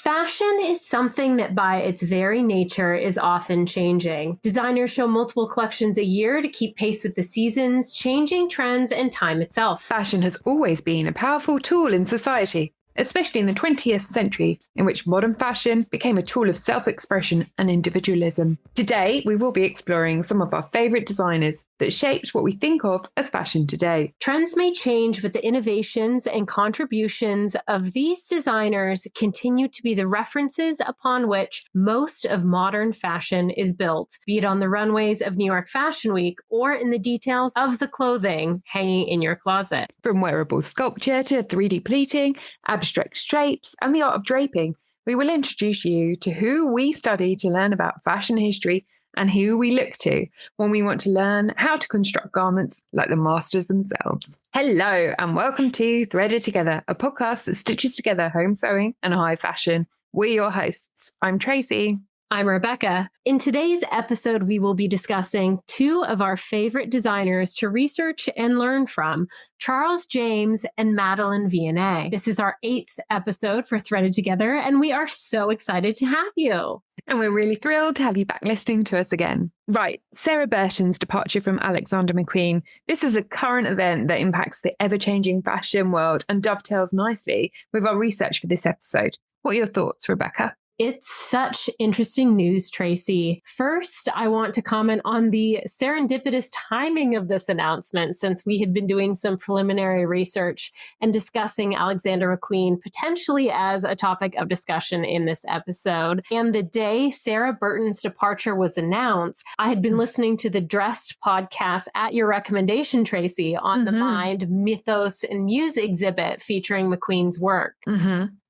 Fashion is something that by its very nature is often changing. Designers show multiple collections a year to keep pace with the seasons, changing trends, and time itself. Fashion has always been a powerful tool in society, especially in the 20th century, in which modern fashion became a tool of self-expression and individualism. Today, we will be exploring some of our favourite designers that shaped what we think of as fashion today. Trends may change, but the innovations and contributions of these designers continue to be the references upon which most of modern fashion is built, be it on the runways of New York Fashion Week or in the details of the clothing hanging in your closet. From wearable sculpture to 3D pleating, abstract shapes, and the art of draping, we will introduce you to who we study to learn about fashion history and who we look to when we want to learn how to construct garments like the masters themselves. Hello, and welcome to Threaded Together, a podcast that stitches together home sewing and high fashion. We're your hosts. I'm Tracy. I'm Rebecca. In today's episode, we will be discussing two of our favorite designers to research and learn from, Charles James and Madeleine Vionnet. This is our 8th episode for Threaded Together, and we are so excited to have you. And we're really thrilled to have you back listening to us again. Right, Sarah Burton's departure from Alexander McQueen. This is a current event that impacts the ever-changing fashion world and dovetails nicely with our research for this episode. What are your thoughts, Rebecca? It's such interesting news, Tracy. First, I want to comment on the serendipitous timing of this announcement, since we had been doing some preliminary research and discussing Alexander McQueen potentially as a topic of discussion in this episode. And the day Sarah Burton's departure was announced, I had been listening to the Dressed podcast at your recommendation, Tracy, on the Mind, Mythos, and Muse exhibit featuring McQueen's work.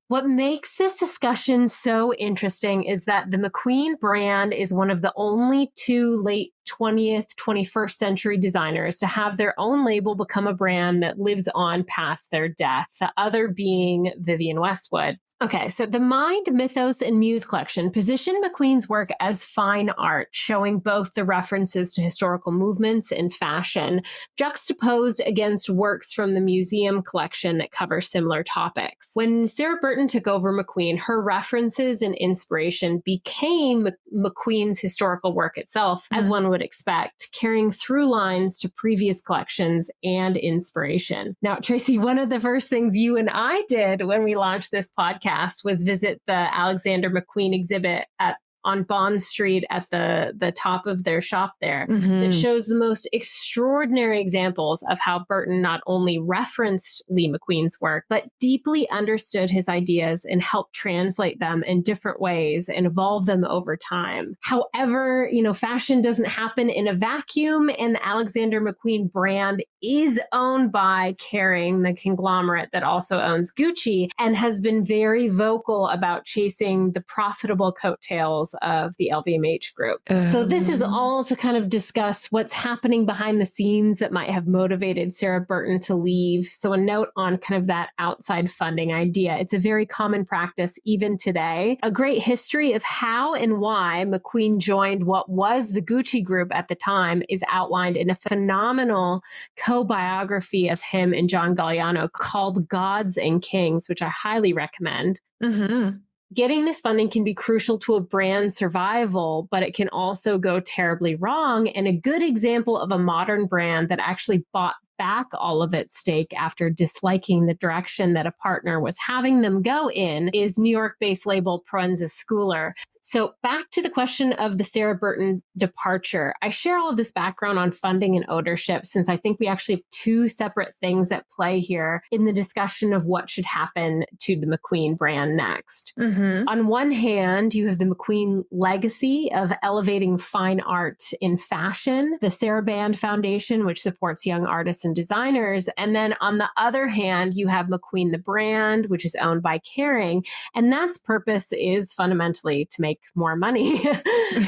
What makes this discussion so interesting is that the McQueen brand is one of the only two late 20th, 21st century designers to have their own label become a brand that lives on past their death, the other being Vivienne Westwood. Okay, so the Mind, Mythos, and Muse collection positioned McQueen's work as fine art, showing both the references to historical movements and fashion, juxtaposed against works from the museum collection that cover similar topics. When Sarah Burton took over McQueen, her references and inspiration became McQueen's historical work itself, as one would expect, carrying through lines to previous collections and inspiration. Now, Tracy, one of the first things you and I did when we launched this podcast was visit the Alexander McQueen exhibit on Bond Street at the top of their shop there that shows the most extraordinary examples of how Burton not only referenced Lee McQueen's work, but deeply understood his ideas and helped translate them in different ways and evolve them over time. However, fashion doesn't happen in a vacuum, and the Alexander McQueen brand is owned by Kering, the conglomerate that also owns Gucci, and has been very vocal about chasing the profitable coattails of the LVMH group. So this is all to kind of discuss what's happening behind the scenes that might have motivated Sarah Burton to leave. So a note on kind of that outside funding idea. It's a very common practice even today. A great history of how and why McQueen joined what was the Gucci group at the time is outlined in a phenomenal co-biography of him and John Galliano called Gods and Kings, which I highly recommend. Getting this funding can be crucial to a brand's survival, but it can also go terribly wrong. And a good example of a modern brand that actually bought back all of its stake after disliking the direction that a partner was having them go in is New York-based label Proenza Schouler. So back to the question of the Sarah Burton departure. I share all of this background on funding and ownership since I think we actually have two separate things at play here in the discussion of what should happen to the McQueen brand next. On one hand, you have the McQueen legacy of elevating fine art in fashion, the Sarah Band Foundation, which supports young artists and designers. And then on the other hand, you have McQueen the brand, which is owned by Kering. And that's purpose is fundamentally to make make more money.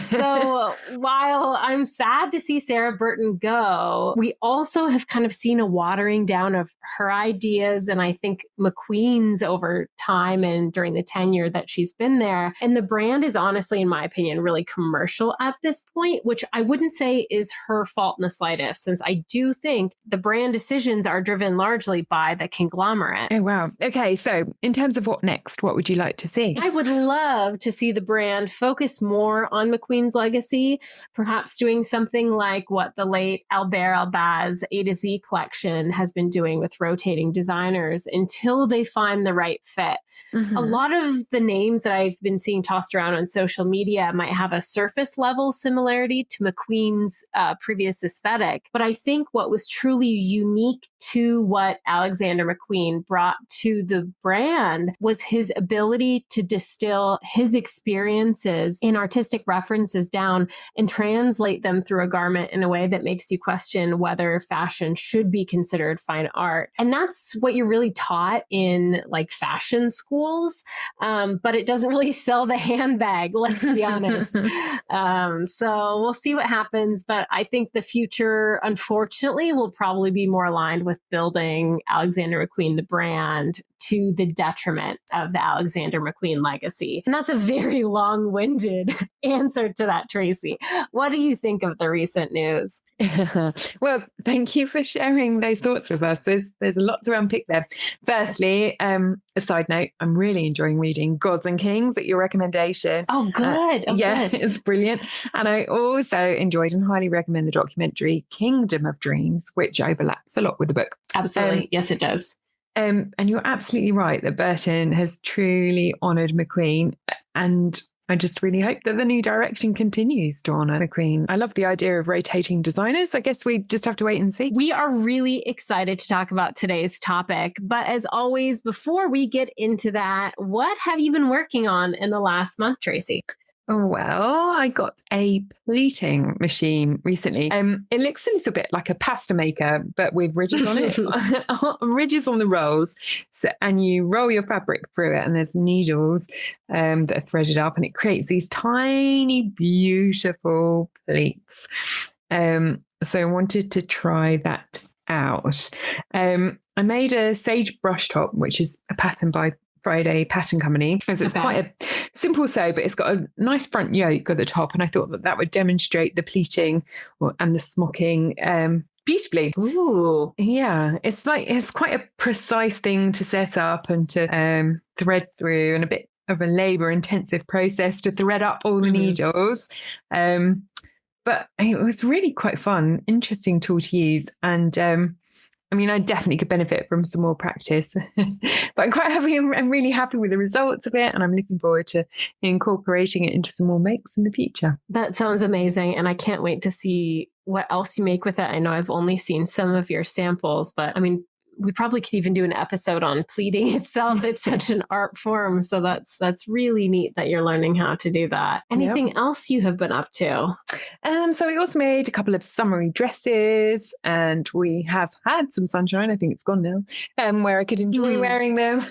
So while I'm sad to see Sarah Burton go, we also have kind of seen a watering down of her ideas and I think McQueen's over time and during the tenure that she's been there. And the brand is honestly, in my opinion, really commercial at this point, which I wouldn't say is her fault in the slightest, since I do think the brand decisions are driven largely by the conglomerate. Oh, wow. Okay. So in terms of what next, what would you like to see? I would love to see the brand focus more on McQueen's legacy, perhaps doing something like what the late Albert Albaz A to Z collection has been doing with rotating designers until they find the right fit. A lot of the names that I've been seeing tossed around on social media might have a surface level similarity to McQueen's previous aesthetic. But I think what was truly unique to what Alexander McQueen brought to the brand was his ability to distill his experiences in artistic references down and translate them through a garment in a way that makes you question whether fashion should be considered fine art. And that's what you're really taught in like fashion schools, but it doesn't really sell the handbag, let's be honest. So we'll see what happens, but I think the future, unfortunately, will probably be more aligned with building Alexander McQueen, the brand, to the detriment of the Alexander McQueen legacy. And that's a very long-winded answer to that, Tracy. What do you think of the recent news? Well, thank you for sharing those thoughts with us. There's a lot to unpick there. Firstly, a side note, I'm really enjoying reading Gods and Kings at your recommendation. Oh, good. Yeah, good. It's brilliant. And I also enjoyed and highly recommend the documentary Kingdom of Dreams, which overlaps a lot with the book. Absolutely. Yes, it does. And you're absolutely right that Burton has truly honoured McQueen, and I just really hope that the new direction continues to honour McQueen. I love the idea of rotating designers. I guess we just have to wait and see. We are really excited to talk about today's topic. But as always, before we get into that, what have you been working on in the last month, Tracy? Well, I got a pleating machine recently. It looks a little bit like a pasta maker, but with ridges on it, ridges on the rolls. So, and you roll your fabric through it, and there's needles that are threaded up, and it creates these tiny, beautiful pleats. So I wanted to try that out. I made a sage brush top, which is a pattern by Friday Pattern Company. It's quite a simple sew, but it's got a nice front yoke at the top, and I thought that would demonstrate the pleating and the smocking beautifully. Ooh, yeah, it's quite a precise thing to set up and to thread through, and a bit of a labor-intensive process to thread up all the needles. But it was really quite fun, interesting tool to use, and I mean, I definitely could benefit from some more practice, but I'm quite happy. I'm really happy with the results of it, and I'm looking forward to incorporating it into some more makes in the future. That sounds amazing, and I can't wait to see what else you make with it. I know I've only seen some of your samples, but I mean, we probably could even do an episode on pleating itself. It's such an art form. So that's really neat that you're learning how to do that. Anything else you have been up to? So we also made a couple of summery dresses, and we have had some sunshine. I think it's gone now, where I could enjoy wearing them.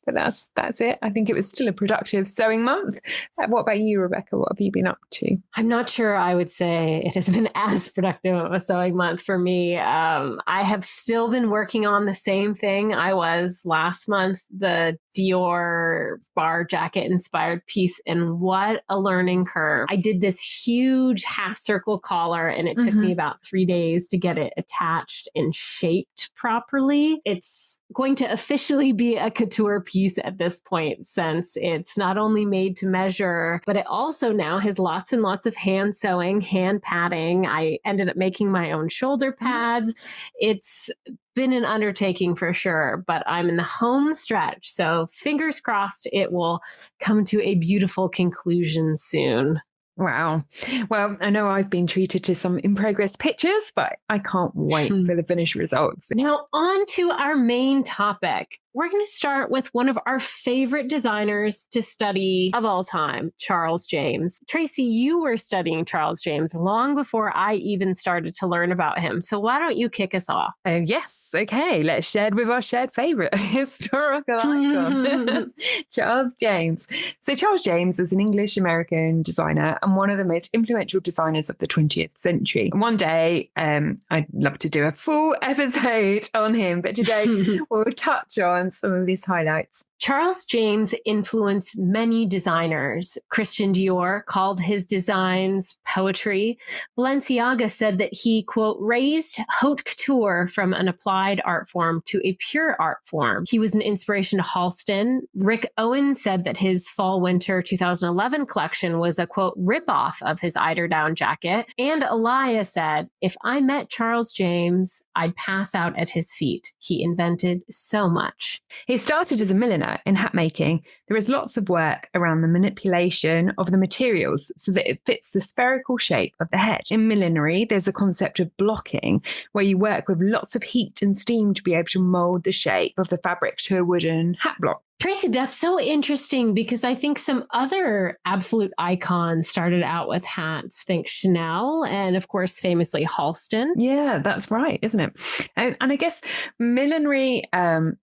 But that's it. I think it was still a productive sewing month. What about you, Rebecca? What have you been up to? I'm not sure I would say it has been as productive of a sewing month for me. I have still been working on the same thing I was last month, the Dior bar jacket inspired piece, and what a learning curve. I did this huge half circle collar, and it took me about 3 days to get it attached and shaped properly. It's going to officially be a couture piece at this point, since it's not only made to measure, but it also now has lots and lots of hand sewing, hand padding. I ended up making my own shoulder pads. It's been an undertaking for sure, but I'm in the home stretch. So fingers crossed it will come to a beautiful conclusion soon. Wow. Well, I know I've been treated to some in progress pictures, but I can't wait for the finished results. Now on to our main topic. We're going to start with one of our favorite designers to study of all time, Charles James. Tracy, you were studying Charles James long before I even started to learn about him. So why don't you kick us off? Oh, yes. Okay. Let's share with our shared favorite historical icon, Charles James. So Charles James was an English-American designer and one of the most influential designers of the 20th century. And one day, I'd love to do a full episode on him, but today we'll touch on some of these highlights. Charles James influenced many designers. Christian Dior called his designs poetry. Balenciaga said that he, quote, raised haute couture from an applied art form to a pure art form. He was an inspiration to Halston. Rick Owens said that his fall-winter 2011 collection was a, quote, ripoff of his eiderdown jacket. And Elia said, if I met Charles James, I'd pass out at his feet. He invented so much. He started as a milliner in hat making. There is lots of work around the manipulation of the materials so that it fits the spherical shape of the head. In millinery, there's a concept of blocking, where you work with lots of heat and steam to be able to mold the shape of the fabric to a wooden hat block. Tracy, that's so interesting because I think some other absolute icons started out with hats. Think Chanel and, of course, famously Halston. Yeah, that's right, isn't it? And I guess millinery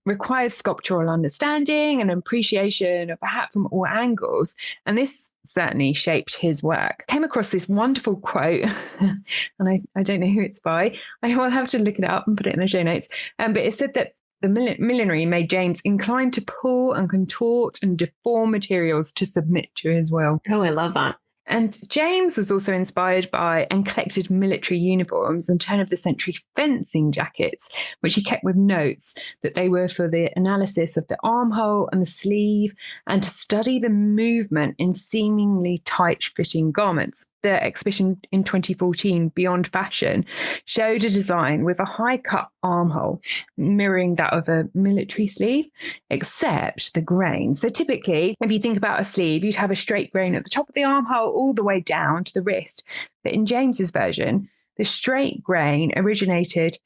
requires sculptural understanding and appreciation of a hat from all angles. And this certainly shaped his work. Came across this wonderful quote, and I don't know who it's by. I will have to look it up and put it in the show notes. But it said that the millinery made James inclined to pull and contort and deform materials to submit to his will. Oh, I love that. And James was also inspired by and collected military uniforms and turn of the century fencing jackets, which he kept with notes that they were for the analysis of the armhole and the sleeve and to study the movement in seemingly tight-fitting garments. The exhibition in 2014, Beyond Fashion, showed a design with a high-cut armhole mirroring that of a military sleeve, except the grain. So typically, if you think about a sleeve, you'd have a straight grain at the top of the armhole all the way down to the wrist. But in James's version, the straight grain originated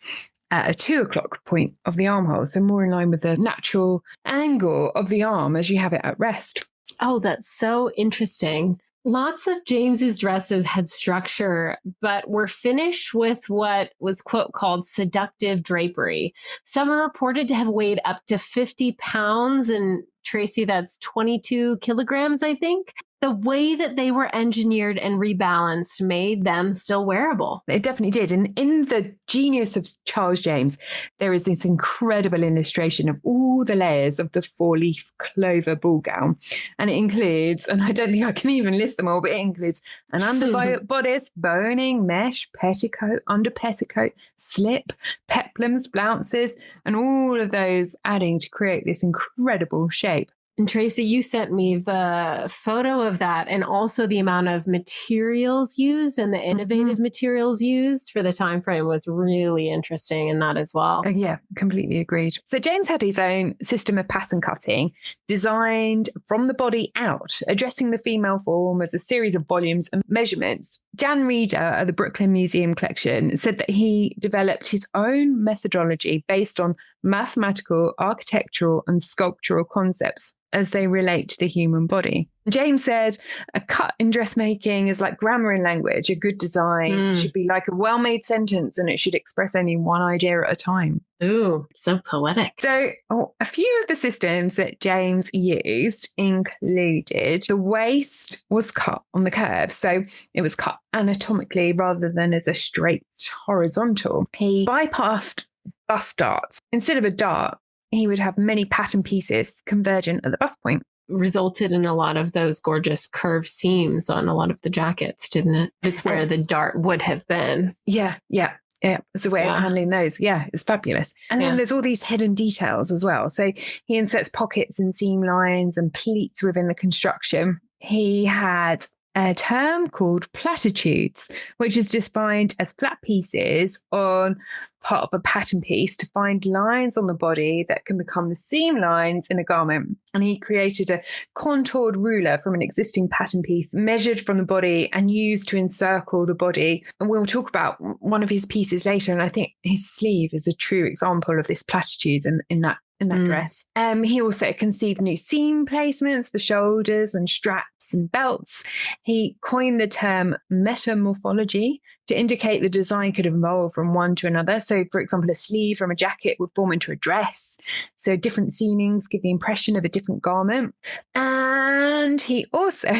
at a 2 o'clock point of the armhole, so more in line with the natural angle of the arm as you have it at rest. Oh, that's so interesting. Lots of James's dresses had structure, but were finished with what was, quote, called seductive drapery. Some are reported to have weighed up to 50 pounds, and Tracy, that's 22 kilograms, I think. The way that they were engineered and rebalanced made them still wearable. It definitely did. And in the genius of Charles James, there is this incredible illustration of all the layers of the 4-leaf clover ball gown. And it includes, and I don't think I can even list them all, but it includes an underbodice, boning, mesh, petticoat, under petticoat, slip, peplums, flounces, and all of those adding to create this incredible shape. And Tracy, you sent me the photo of that and also the amount of materials used and the innovative materials used for the time frame was really interesting in that as well. Yeah, completely agreed. So James had his own system of pattern cutting designed from the body out, addressing the female form as a series of volumes and measurements. Jan Reeder at the Brooklyn Museum collection said that he developed his own methodology based on mathematical, architectural, and sculptural concepts as they relate to the human body. James said, a cut in dressmaking is like grammar in language. A good design should be like a well-made sentence and it should express only one idea at a time. Ooh, so poetic. So a few of the systems that James used included the waist was cut on the curve. So it was cut anatomically rather than as a straight horizontal. He bypassed bust darts. Instead of a dart, he would have many pattern pieces convergent at the bust point. Resulted in a lot of those gorgeous curved seams on a lot of the jackets, didn't it? It's where the dart would have been. Yeah. It's a way of handling those. Yeah, it's fabulous. And then there's all these hidden details as well. So he inserts pockets and seam lines and pleats within the construction. He had a term called platitudes, which is defined as flat pieces on part of a pattern piece to find lines on the body that can become the seam lines in a garment. And he created a contoured ruler from an existing pattern piece, measured from the body and used to encircle the body. And we'll talk about one of his pieces later. And I think his sleeve is a true example of this platitudes in that in that dress. He also conceived new seam placements for shoulders and straps and belts. He coined the term metamorphology to indicate the design could evolve from one to another. So, for example, a sleeve from a jacket would form into a dress. So different seamings give the impression of a different garment. And he also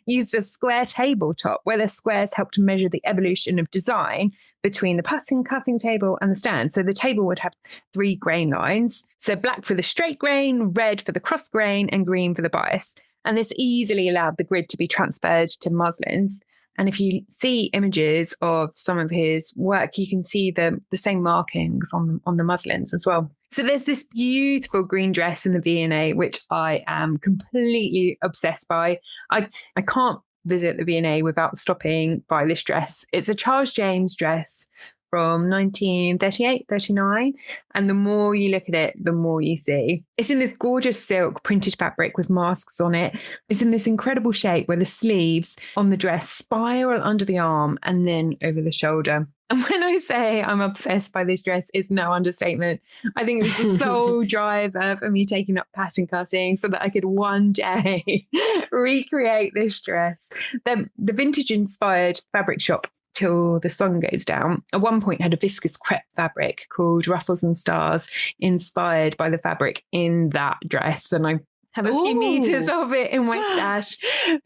used a square tabletop where the squares helped to measure the evolution of design between the cutting table and the stand. So the table would have 3 grain lines. So black for the straight grain, red for the cross grain, and green for the bias. And this easily allowed the grid to be transferred to muslins. And if you see images of some of his work, you can see the same markings on the muslins as well. So there's this beautiful green dress in the V&A, which I am completely obsessed by. I can't visit the V&A without stopping by this dress. It's a Charles James dress from 1938-39. And the more you look at it, the more you see. It's in this gorgeous silk printed fabric with masks on it. It's in this incredible shape where the sleeves on the dress spiral under the arm and then over the shoulder. And when I say I'm obsessed by this dress, it's no understatement. I think it was the sole driver for me taking up pattern cutting so that I could one day recreate this dress. The vintage-inspired fabric shop Till the Sun Goes Down at one point had a viscous crepe fabric called Ruffles and Stars, inspired by the fabric in that dress. And I have a few meters of it in my stash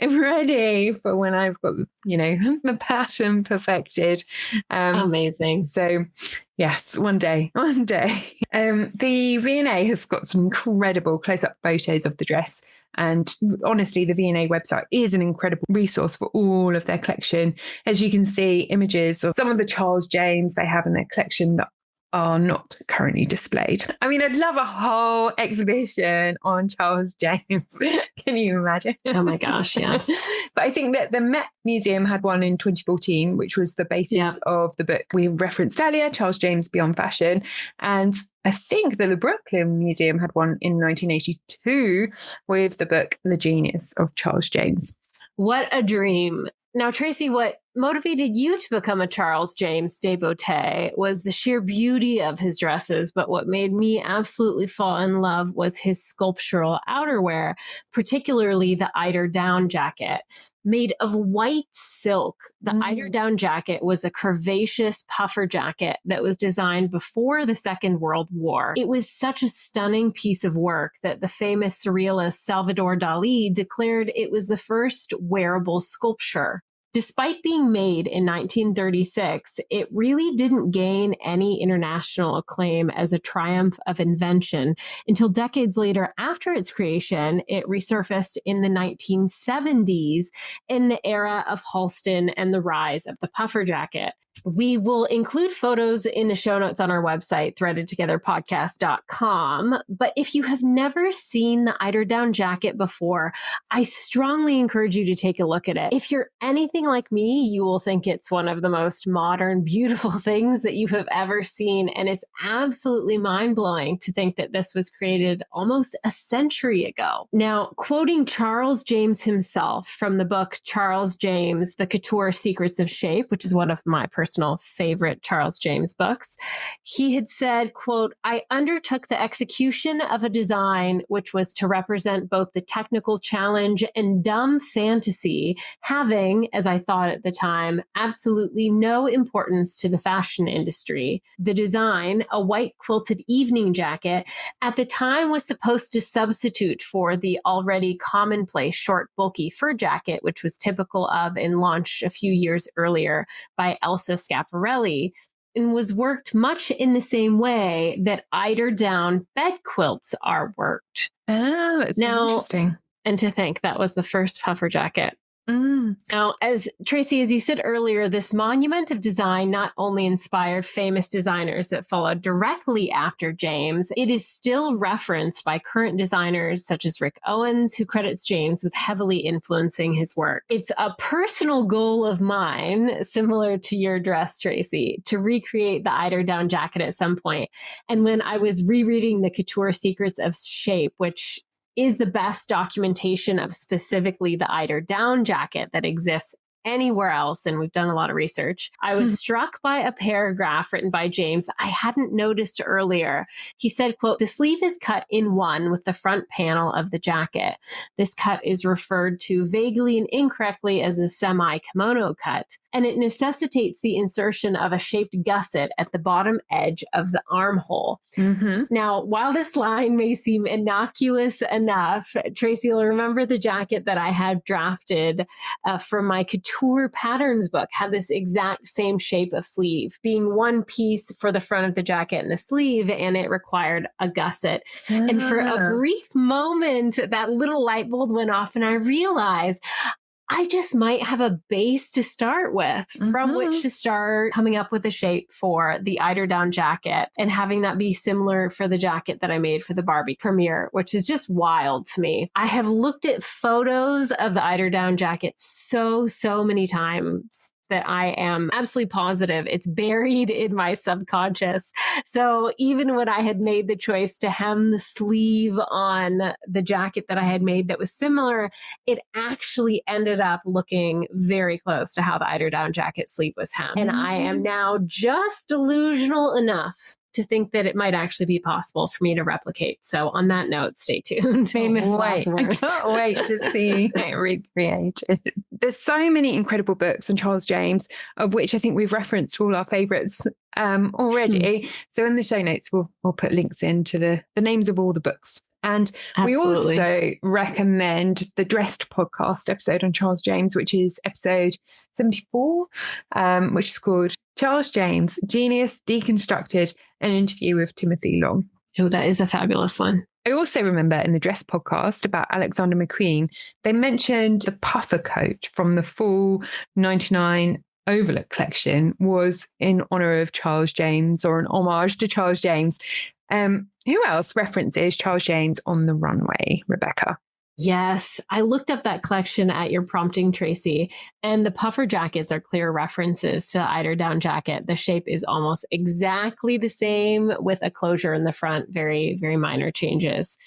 ready for when I've got, the pattern perfected. Amazing. So yes, one day. The V&A has got some incredible close-up photos of the dress. And honestly, the V&A website is an incredible resource for all of their collection. As you can see, images of some of the Charles James they have in their collection that are not currently displayed. I mean, I'd love a whole exhibition on Charles James. Can you imagine? Oh my gosh, yes. But I think that the Met Museum had one in 2014, which was the basis of the book we referenced earlier, Charles James Beyond Fashion. And I think that the Brooklyn Museum had one in 1982 with the book The Genius of Charles James. What a dream. Now, Tracy, what motivated you to become a Charles James devotee was the sheer beauty of his dresses, but what made me absolutely fall in love was his sculptural outerwear, particularly the eider-down jacket. Made of white silk, the eider-down jacket was a curvaceous puffer jacket that was designed before the Second World War. It was such a stunning piece of work that the famous surrealist Salvador Dali declared it was the first wearable sculpture. Despite being made in 1936, it really didn't gain any international acclaim as a triumph of invention until decades later after its creation. It resurfaced in the 1970s in the era of Halston and the rise of the puffer jacket. We will include photos in the show notes on our website, threadedtogetherpodcast.com. But if you have never seen the eider-down jacket before, I strongly encourage you to take a look at it. If you're anything like me, you will think it's one of the most modern, beautiful things that you have ever seen. And it's absolutely mind-blowing to think that this was created almost a century ago. Now, quoting Charles James himself from the book Charles James, The Couture Secrets of Shape, which is one of my personal favorite Charles James books, he had said, quote, "I undertook the execution of a design which was to represent both the technical challenge and dumb fantasy, having, as I thought at the time, absolutely no importance to the fashion industry. The design, a white quilted evening jacket, at the time was supposed to substitute for the already commonplace short, bulky fur jacket, which was typical of and launched a few years earlier by Elsa Schiaparelli, and was worked much in the same way that eider-down bed quilts are worked." Oh, it's interesting. And to think that was the first puffer jacket. Now, as Tracy, as you said earlier, this monument of design not only inspired famous designers that followed directly after James, it is still referenced by current designers such as Rick Owens, who credits James with heavily influencing his work. It's a personal goal of mine, similar to your dress, Tracy, to recreate the eider-down jacket at some point. And when I was rereading The Couture Secrets of Shape, which is the best documentation of specifically the eider-down jacket that exists anywhere else, and we've done a lot of research, I was struck by a paragraph written by James I hadn't noticed earlier. He said, quote, "The sleeve is cut in one with the front panel of the jacket. This cut is referred to vaguely and incorrectly as the semi-kimono cut, and it necessitates the insertion of a shaped gusset at the bottom edge of the armhole." Now, while this line may seem innocuous enough, Tracy will remember the jacket that I had drafted from my couture patterns book had this exact same shape of sleeve, being one piece for the front of the jacket and the sleeve, and it required a gusset. And for a brief moment, that little light bulb went off, and I realized I just might have a base to start with from which to start coming up with a shape for the eiderdown jacket and having that be similar for the jacket that I made for the Barbie premiere, which is just wild to me. I have looked at photos of the eiderdown jacket so many times that I am absolutely positive it's buried in my subconscious. So even when I had made the choice to hem the sleeve on the jacket that I had made that was similar, it actually ended up looking very close to how the eiderdown jacket sleeve was hemmed. And I am now just delusional enough to think that it might actually be possible for me to replicate. So on that note, stay tuned. Famous last words. I can't wait to see it recreated. There's so many incredible books on Charles James, of which I think we've referenced all our favourites already. So in the show notes, we'll put links into the names of all the books. And we also recommend the Dressed podcast episode on Charles James, which is episode 74, which is called Charles James, Genius Deconstructed, an interview with Timothy Long. Oh, that is a fabulous one. I also remember in the Dress podcast about Alexander McQueen, they mentioned the puffer coat from the full 99 Overlook collection was in honour of Charles James, or an homage to Charles James. Who else references Charles James on the runway, Rebecca? Yes, I looked up that collection at your prompting, Tracy, and the puffer jackets are clear references to the eiderdown jacket. The shape is almost exactly the same with a closure in the front, very, very minor changes.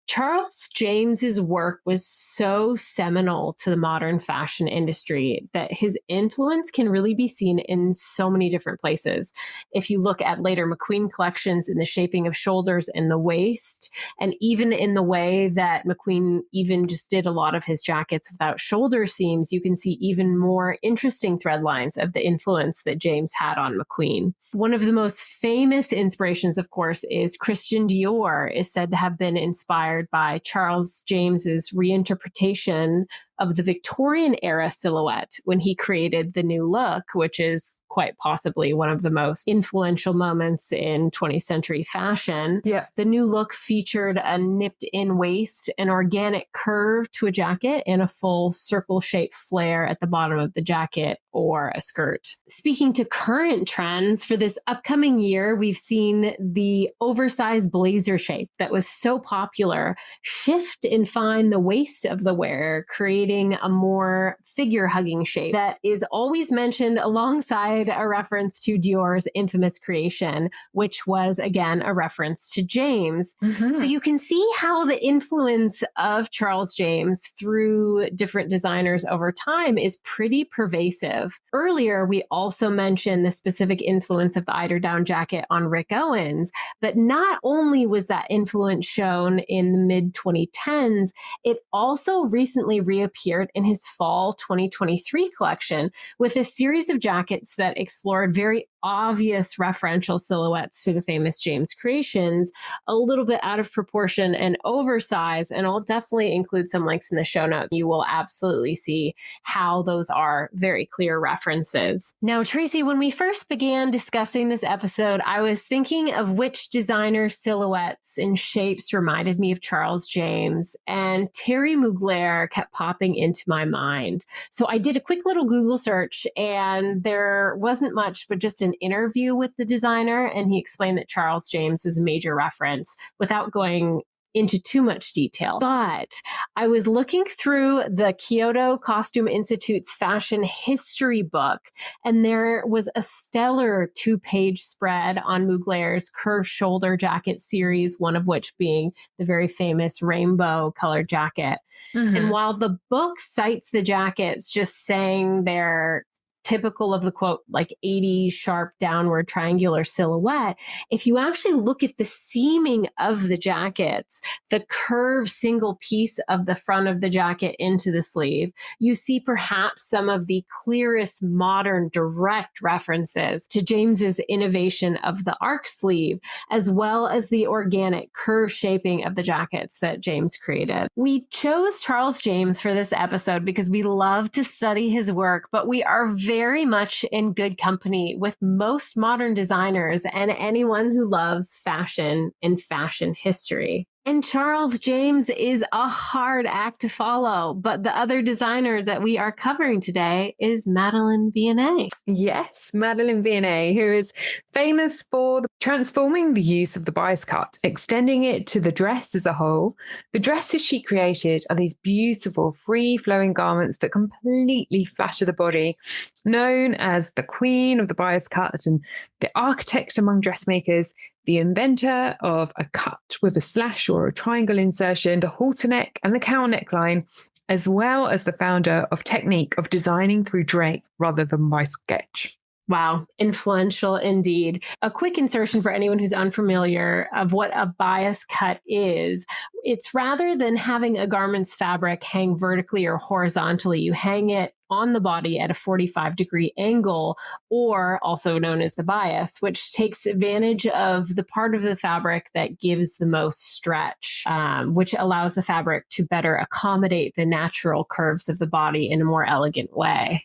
Charles James's work was so seminal to the modern fashion industry that his influence can really be seen in so many different places. If you look at later McQueen collections in the shaping of shoulders and the waist, and even in the way that McQueen even just did a lot of his jackets without shoulder seams, you can see even more interesting thread lines of the influence that James had on McQueen. One of the most famous inspirations, of course, is Christian Dior is said to have been inspired by Charles James's reinterpretation of the Victorian era silhouette when he created the new look, which is quite possibly one of the most influential moments in 20th century fashion. Yeah. The new look featured a nipped in waist, an organic curve to a jacket, and a full circle shaped flare at the bottom of the jacket or a skirt. Speaking to current trends for this upcoming year, we've seen the oversized blazer shape that was so popular shift and find the waist of the wearer, creating a more figure hugging shape that is always mentioned alongside a reference to Dior's infamous creation, which was again a reference to James. So you can see how the influence of Charles James through different designers over time is pretty pervasive. Earlier, we also mentioned the specific influence of the eiderdown jacket on Rick Owens, but not only was that influence shown in the mid 2010s, it also recently reappeared in his fall 2023 collection with a series of jackets that explored very obvious referential silhouettes to the famous James creations, a little bit out of proportion and oversized. And I'll definitely include some links in the show notes. You will absolutely see how those are very clear references. Now, Tracy, when we first began discussing this episode, I was thinking of which designer silhouettes and shapes reminded me of Charles James, and Thierry Mugler kept popping into my mind. So I did a quick little Google search, and there wasn't much, but just an interview with the designer, and he explained that Charles James was a major reference without going into too much detail. But I was looking through the Kyoto Costume Institute's fashion history book, and there was a stellar 2-page spread on Mugler's curved shoulder jacket series, one of which being the very famous rainbow colored jacket. And while the book cites the jackets just saying they're typical of the quote, like 80 sharp downward triangular silhouette, if you actually look at the seaming of the jackets, the curved single piece of the front of the jacket into the sleeve, you see perhaps some of the clearest modern direct references to James's innovation of the arc sleeve, as well as the organic curve shaping of the jackets that James created. We chose Charles James for this episode because we love to study his work, but we are very much in good company with most modern designers and anyone who loves fashion and fashion history. And Charles James is a hard act to follow, but the other designer that we are covering today is Madeleine Vionnet. Yes, Madeleine Vionnet, who is famous for transforming the use of the bias cut, extending it to the dress as a whole. The dresses she created are these beautiful, free-flowing garments that completely flatter the body, known as the queen of the bias cut and the architect among dressmakers, the inventor of a cut with a slash or a triangle insertion, the halter neck and the cowl neckline, as well as the founder of technique of designing through drape rather than by sketch. Wow, influential indeed. A quick insertion for anyone who's unfamiliar of what a bias cut is. It's rather than having a garment's fabric hang vertically or horizontally, you hang it on the body at a 45-degree angle, or also known as the bias, which takes advantage of the part of the fabric that gives the most stretch, which allows the fabric to better accommodate the natural curves of the body in a more elegant way.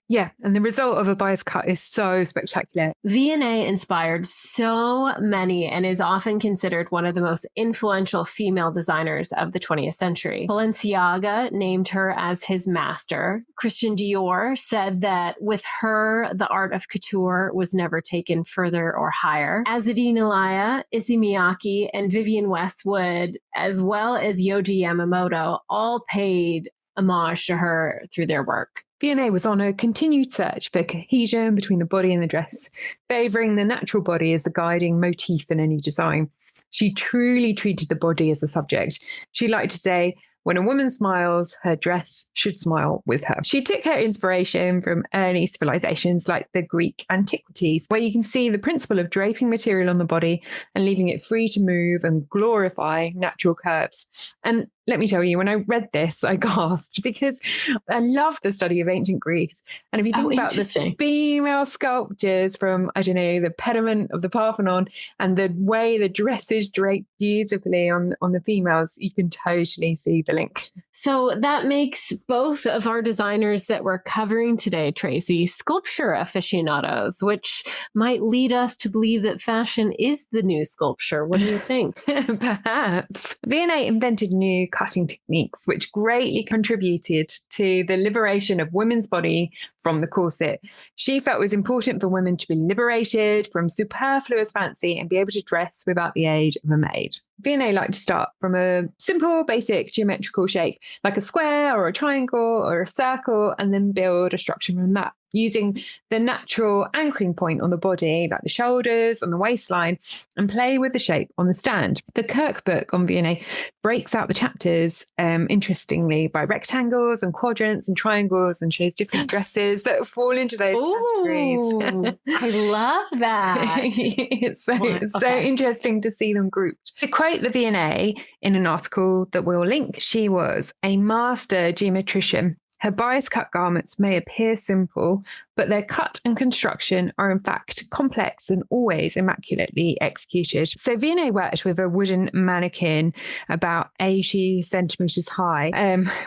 Yeah, and the result of a bias cut is so spectacular. Vionnet inspired so many and is often considered one of the most influential female designers of the 20th century. Balenciaga named her as his master. Christian Dior said that with her, the art of couture was never taken further or higher. Azadine Elia, Issey Miyake, and Vivienne Westwood, as well as Yohji Yamamoto, all paid homage to her through their work. Vionnet was on a continued search for cohesion between the body and the dress, favouring the natural body as the guiding motif in any design. She truly treated the body as a subject. She liked to say, when a woman smiles, her dress should smile with her. She took her inspiration from early civilizations like the Greek antiquities, where you can see the principle of draping material on the body and leaving it free to move and glorify natural curves. And let me tell you, when I read this, I gasped because I love the study of ancient Greece. And if you think about the female sculptures from, I don't know, the pediment of the Parthenon and the way the dresses drape beautifully on the females, you can totally see the link. So that makes both of our designers that we're covering today, Tracy, sculpture aficionados, which might lead us to believe that fashion is the new sculpture. What do you think? Perhaps. Vionnet invented new cutting techniques, which greatly contributed to the liberation of women's body from the corset. She felt it was important for women to be liberated from superfluous fancy and be able to dress without the aid of a maid. Vionnet liked to start from a simple, basic geometrical shape, like a square or a triangle or a circle, and then build a structure from that, using the natural anchoring point on the body, like the shoulders and the waistline, and play with the shape on the stand. The Kirk book on Vionnet breaks out the chapters, interestingly, by rectangles and quadrants and triangles, and shows different dresses that fall into those categories. I love that. It's so interesting to see them grouped. To quote the Vionnet in an article that we'll link, she was a master geometrician. Her bias cut garments may appear simple, but their cut and construction are in fact complex and always immaculately executed. So Vionnet worked with a wooden mannequin about 80 centimetres high,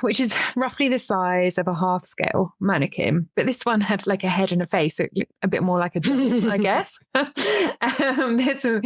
which is roughly the size of a half-scale mannequin. But this one had like a head and a face, so it looked a bit more like a doll, I guess. There's some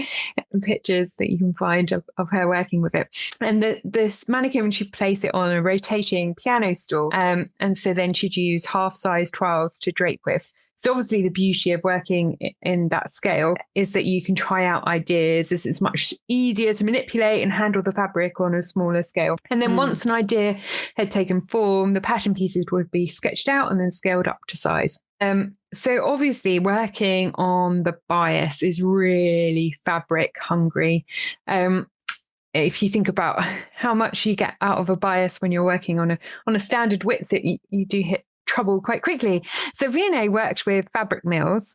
pictures that you can find of her working with it. And this mannequin, she'd place it on a rotating piano stool. And so then she'd use half-size trowels to drape with. So obviously the beauty of working in that scale is that you can try out ideas. It's much easier to manipulate and handle the fabric on a smaller scale. And then once an idea had taken form, the pattern pieces would be sketched out and then scaled up to size. So obviously working on the bias is really fabric hungry. If you think about how much you get out of a bias when you're working on a standard width, that you do hit trouble quite quickly. So Vionnet worked with fabric mills,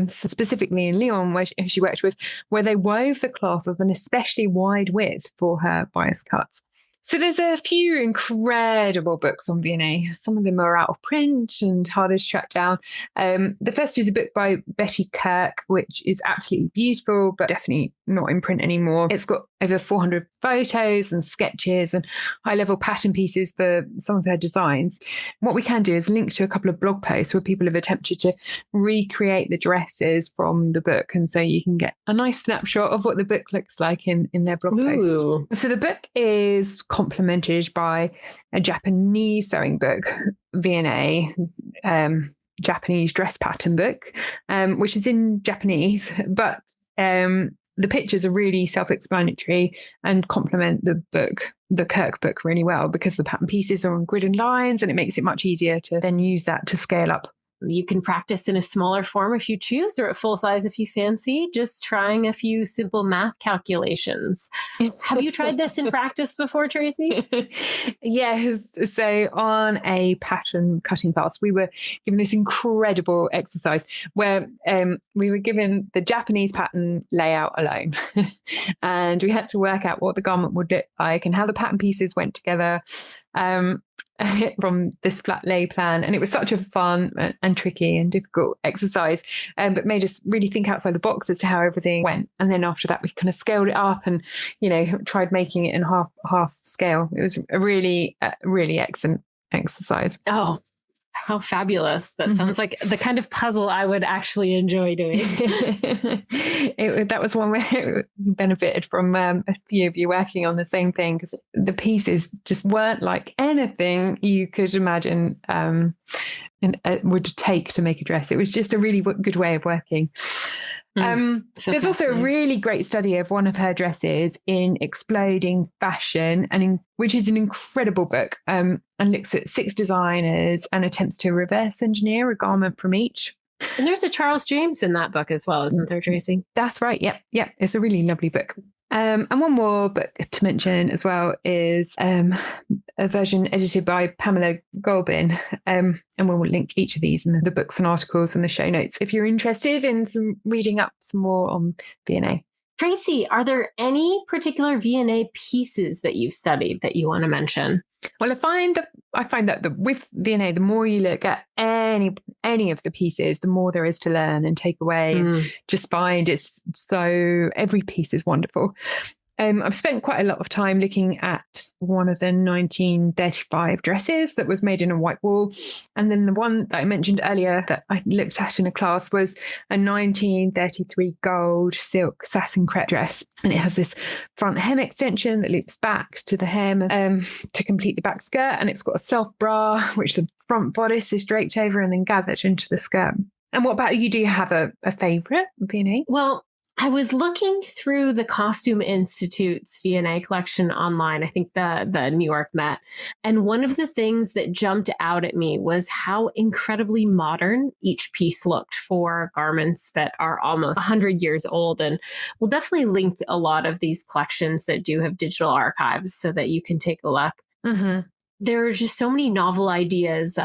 specifically in Lyon, where she worked with, where they wove the cloth of an especially wide width for her bias cuts. So there's a few incredible books on Vionnet. Some of them are out of print and harder to track down. The first is a book by Betty Kirk, which is absolutely beautiful, but definitely not in print anymore. It's got over 400 photos and sketches and high-level pattern pieces for some of her designs. What we can do is link to a couple of blog posts where people have attempted to recreate the dresses from the book. And so you can get a nice snapshot of what the book looks like in their blog posts. So the book is complemented by a Japanese sewing book, Vionnet, Japanese dress pattern book, which is in Japanese, but the pictures are really self-explanatory and complement the book, the Kirk book, really well, because the pattern pieces are on gridded lines and it makes it much easier to then use that to scale up. You can practice in a smaller form if you choose, or at full size if you fancy, just trying a few simple math calculations. Have you tried this in practice before, Tracy? Yes. So on a pattern cutting class, we were given this incredible exercise where we were given the Japanese pattern layout alone. And we had to work out what the garment would look like and how the pattern pieces went together. From this flat lay plan, and it was such a fun and tricky and difficult exercise, but made us really think outside the box as to how everything went. And then after that, we kind of scaled it up and tried making it in half scale. It was a really excellent exercise. Oh, how fabulous. That sounds like the kind of puzzle I would actually enjoy doing. That was one where we benefited from a few of you working on the same thing, because the pieces just weren't like anything you could imagine would take to make a dress. It was just a really good way of working. There's also a really great study of one of her dresses in Exploding Fashion, which is an incredible book, and looks at 6 designers and attempts to reverse engineer a garment from each. And there's a Charles James in that book as well, isn't there, Tracy? That's right. Yep. It's a really lovely book. And one more book to mention as well is a version edited by Pamela Golbin. And we'll link each of these in the books and articles and the show notes if you're interested in reading up some more on Vionnet. Tracy, are there any particular Vionnet pieces that you've studied that you want to mention? Well, I find that with Vionnet, the more you look at any of the pieces, the more there is to learn and take away. And just find every piece is wonderful. I've spent quite a lot of time looking at one of the 1935 dresses that was made in a white wool. And then the one that I mentioned earlier that I looked at in a class was a 1933 gold silk satin crepe dress. And it has this front hem extension that loops back to the hem to complete the back skirt. And it's got a self bra, which the front bodice is draped over and then gathered into the skirt. And what about you? Do you have a favourite Vionnet? Well, I was looking through the Costume Institute's Vionnet collection online, I think the New York Met. And one of the things that jumped out at me was how incredibly modern each piece looked for garments that are almost 100 years old. And we'll definitely link a lot of these collections that do have digital archives so that you can take a look. There are just so many novel ideas,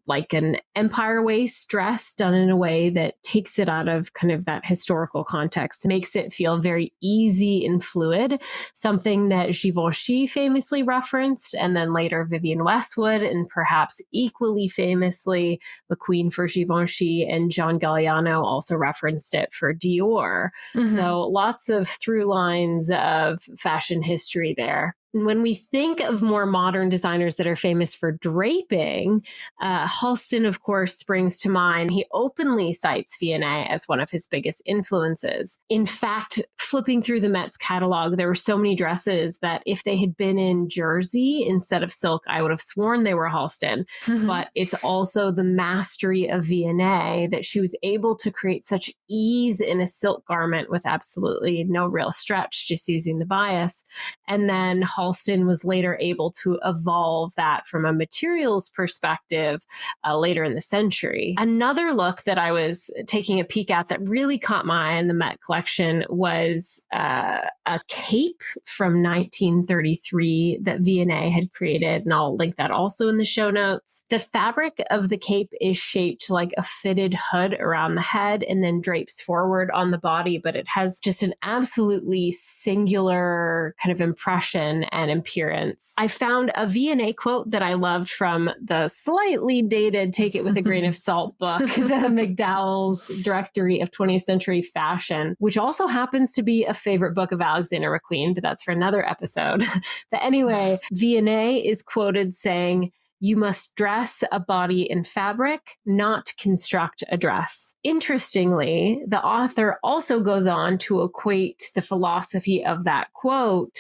like an empire waist dress done in a way that takes it out of kind of that historical context, makes it feel very easy and fluid, something that Givenchy famously referenced, and then later Vivienne Westwood, and perhaps equally famously, McQueen for Givenchy and John Galliano also referenced it for Dior. So lots of through lines of fashion history there. when we think of more modern designers that are famous for draping, Halston, of course, springs to mind. He openly cites Vionnet as one of his biggest influences. In fact, flipping through the Met's catalog, there were so many dresses that if they had been in jersey instead of silk, I would have sworn they were Halston. But it's also the mastery of Vionnet that she was able to create such ease in a silk garment with absolutely no real stretch, just using the bias. And then Halston was later able to evolve that from a materials perspective later in the century. Another look that I was taking a peek at that really caught my eye in the Met collection was a cape from 1933 that Vionnet had created, and I'll link that also in the show notes. The fabric of the cape is shaped like a fitted hood around the head and then drapes forward on the body, but it has just an absolutely singular kind of impression and appearance. I found a Vionnet quote that I loved from the slightly dated Take It With a Grain of Salt book, the McDowell's Directory of 20th Century Fashion, which also happens to be a favorite book of Alexander McQueen, but that's for another episode. But anyway, Vionnet is quoted saying, "You must dress a body in fabric, not construct a dress." Interestingly, the author also goes on to equate the philosophy of that quote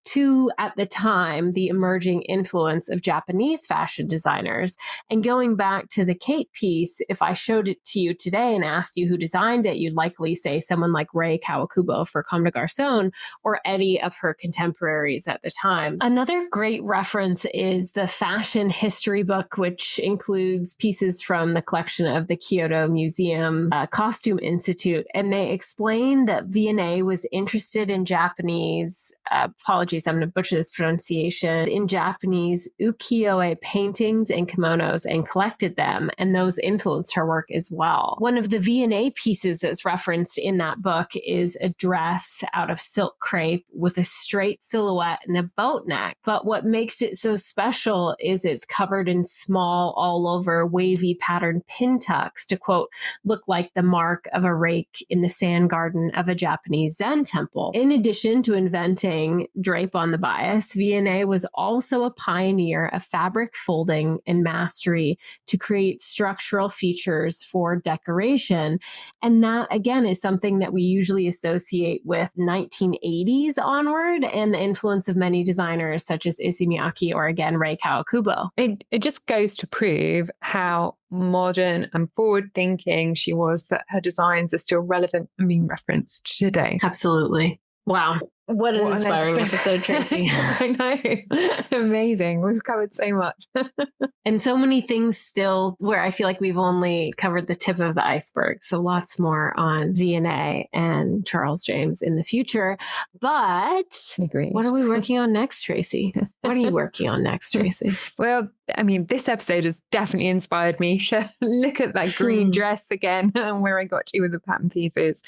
to, at the time, the emerging influence of Japanese fashion designers. And going back to the cape piece, if I showed it to you today and asked you who designed it, you'd likely say someone like Rei Kawakubo for Comme des Garçons or any of her contemporaries at the time. Another great reference is the Fashion History book, which includes pieces from the collection of the Kyoto Museum Costume Institute. And they explain that Vionnet was interested in Japanese, apologies, I'm going to butcher this pronunciation, in Japanese ukiyo-e paintings and kimonos and collected them, and those influenced her work as well. One of the Vionnet pieces that's referenced in that book is a dress out of silk crepe with a straight silhouette and a boat neck. But what makes it so special is it's covered in small, all over wavy patterned pin tucks to, quote, look like the mark of a rake in the sand garden of a Japanese Zen temple. In addition to inventing drape on the bias, Vionnet was also a pioneer of fabric folding and mastery to create structural features for decoration. And that, again, is something that we usually associate with 1980s onward and the influence of many designers such as Issey Miyake or, again, Rei Kawakubo. It just goes to prove how modern and forward-thinking she was, that her designs are still relevant and being referenced today. Absolutely. Wow. What an inspiring episode, Tracy. I know. Amazing. We've covered so much. And so many things still where I feel like we've only covered the tip of the iceberg. So lots more on Vionnet and Charles James in the future. But Agreed. What are we working on next, Tracy? What are you working on next, Tracy? Well, I mean, this episode has definitely inspired me to look at that green dress again and where I got to with the pattern pieces.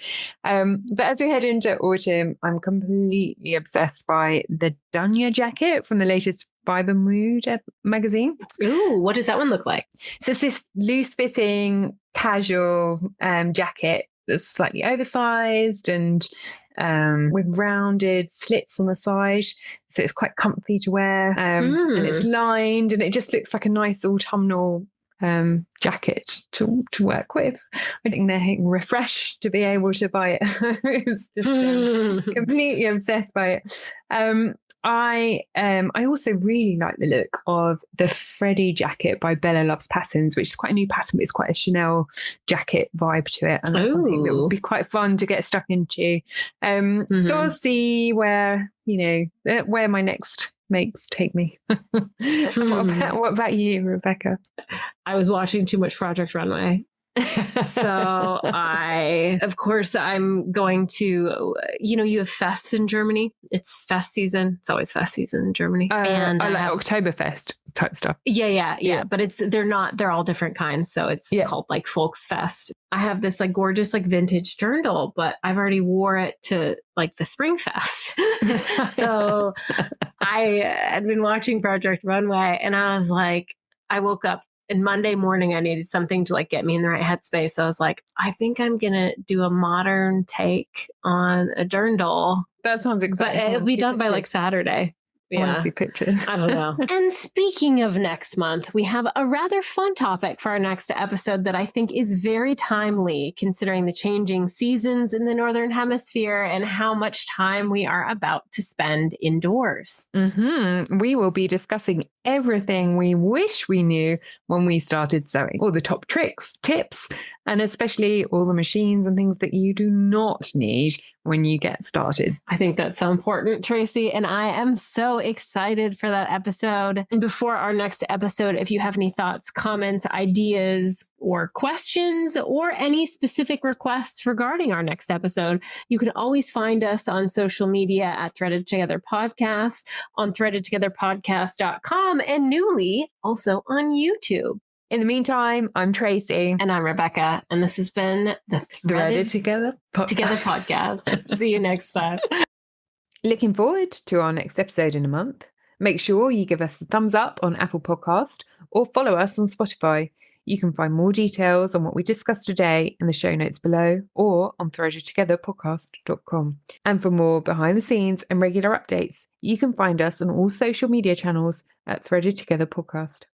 But as we head into autumn, I'm completely obsessed by the Dunya jacket from the latest Fiber Mood magazine. Ooh, what does that one look like? So it's this loose-fitting, casual jacket that's slightly oversized and with rounded slits on the side. So it's quite comfy to wear. And it's lined and it just looks like a nice autumnal jacket to work with. I think they're refreshed to be able to buy it. I was just completely obsessed by it. I also really like the look of the Freddy jacket by Bella Loves Patterns, which is quite a new pattern, but it's quite a Chanel jacket vibe to it. And that's something that would be quite fun to get stuck into. So I'll see where my next makes take me. What about you, Rebecca? I was watching too much Project Runway. So I'm going to, you have fests in Germany. It's fest season. It's always fest season in Germany. And I like Oktoberfest type stuff. Yeah. But they're all different kinds. So it's called like Volksfest. I have this like gorgeous like vintage dirndl, but I've already wore it to like the Spring Fest. So I had been watching Project Runway and I was like, I woke up and Monday morning, I needed something to like get me in the right headspace. So I was like, I think I'm going to do a modern take on a dirndl. That sounds exciting. But it'll be done by like Saturday. I want to see pictures. I don't know. And speaking of next month, we have a rather fun topic for our next episode that I think is very timely, considering the changing seasons in the Northern Hemisphere and how much time we are about to spend indoors. We will be discussing everything we wish we knew when we started sewing, all the top tricks, tips, and especially all the machines and things that you do not need when you get started. I think that's so important, Tracy, and I am so excited for that episode. And before our next episode, if you have any thoughts, comments, ideas, or questions, or any specific requests regarding our next episode, you can always find us on social media at Threaded Together Podcast, on threadedtogetherpodcast.com, and newly also on YouTube. In the meantime, I'm Tracy. And I'm Rebecca. And this has been the Threaded Together Podcast. See you next time. Looking forward to our next episode in a month. Make sure you give us the thumbs up on Apple Podcast or follow us on Spotify. You can find more details on what we discussed today in the show notes below or on threadedtogetherpodcast.com. And for more behind the scenes and regular updates, you can find us on all social media channels at Threaded Together Podcast.